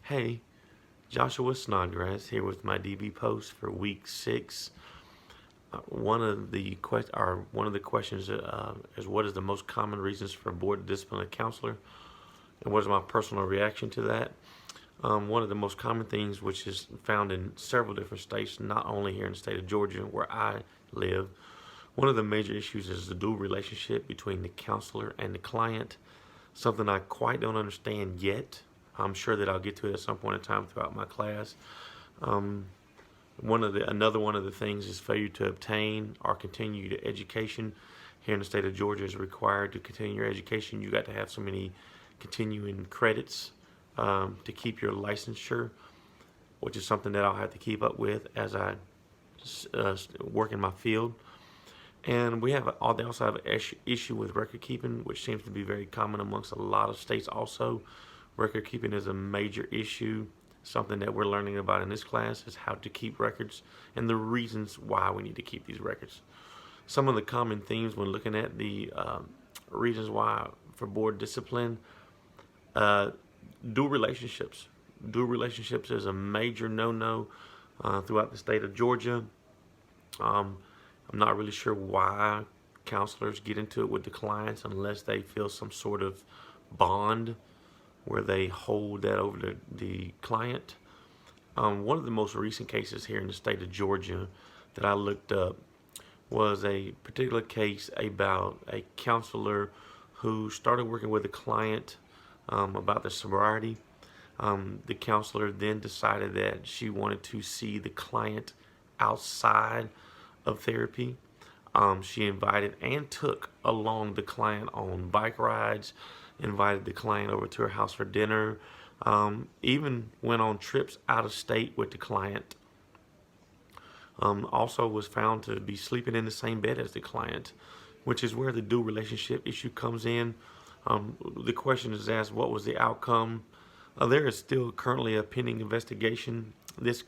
Hey, Joshua Snodgrass here with my DB post for week 6. One of the questions is what is the most common reasons for board to discipline a counselor, and what is my personal reaction to that? One of the most common things, which is found in several different states, not only here in the state of Georgia where I live, one of the major issues is the dual relationship between the counselor and the client. Something I quite don't understand yet. I'm sure that I'll get to it at some point in time throughout my class. Another one of the things is failure to obtain or continue to education. Here in the state of Georgia, is required to continue your education. You got to have so many continuing credits to keep your licensure, which is something that I'll have to keep up with as I work in my field. And they also have an issue with record keeping, which seems to be very common amongst a lot of states also. Record keeping is a major issue. Something that we're learning about in this class is how to keep records and the reasons why we need to keep these records. Some of the common themes when looking at the reasons why for board discipline, dual relationships. Dual relationships is a major no-no throughout the state of Georgia. I'm not really sure why counselors get into it with the clients unless they feel some sort of bond where they hold that over the client. One of the most recent cases here in the state of Georgia that I looked up was a particular case about a counselor who started working with a client about the sobriety. The counselor then decided that she wanted to see the client outside of therapy. She invited and took along the client on bike rides, invited the client over to her house for dinner, even went on trips out of state with the client. Also was found to be sleeping in the same bed as the client, which is where the dual relationship issue comes in. The question is asked, what was the outcome? There is still currently a pending investigation. This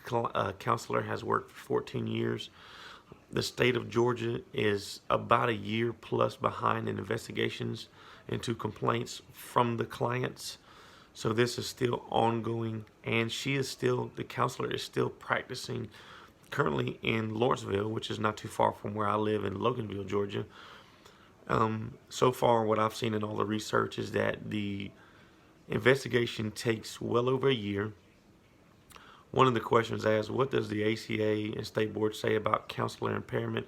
counselor has worked for 14 years. The state of Georgia is about a year plus behind in investigations into complaints from the clients. So this is still ongoing, and the counselor is still practicing currently in Lawrenceville, which is not too far from where I live in Loganville, Georgia. So far, what I've seen in all the research is that the investigation takes well over a year. One of the questions asked, what does the ACA and state board say about counselor impairment?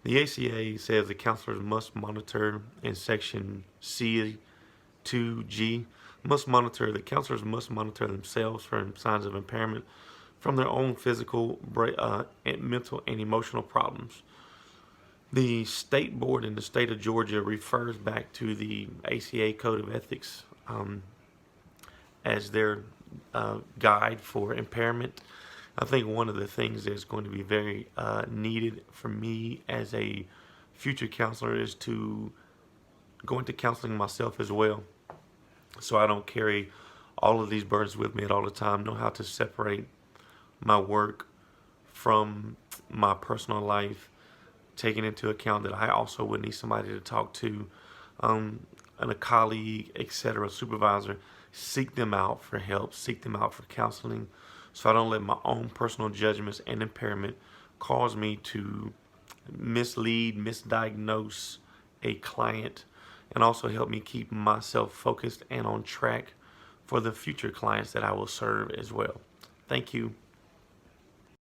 The ACA says the counselors must monitor in section C2G, the counselors must monitor themselves for signs of impairment from their own physical, mental, and emotional problems. The state board in the state of Georgia refers back to the ACA Code of Ethics as their guide for impairment. I think one of the things that's going to be very needed for me as a future counselor is to go into counseling myself as well, so I don't carry all of these burdens with me at all the time. Know how to separate my work from my personal life, taking into account that I also would need somebody to talk to, and a colleague, etc., supervisor. Seek them out for help, seek them out for counseling, so I don't let my own personal judgments and impairment cause me to misdiagnose a client, and also help me keep myself focused and on track for the future clients that I will serve as well. Thank you.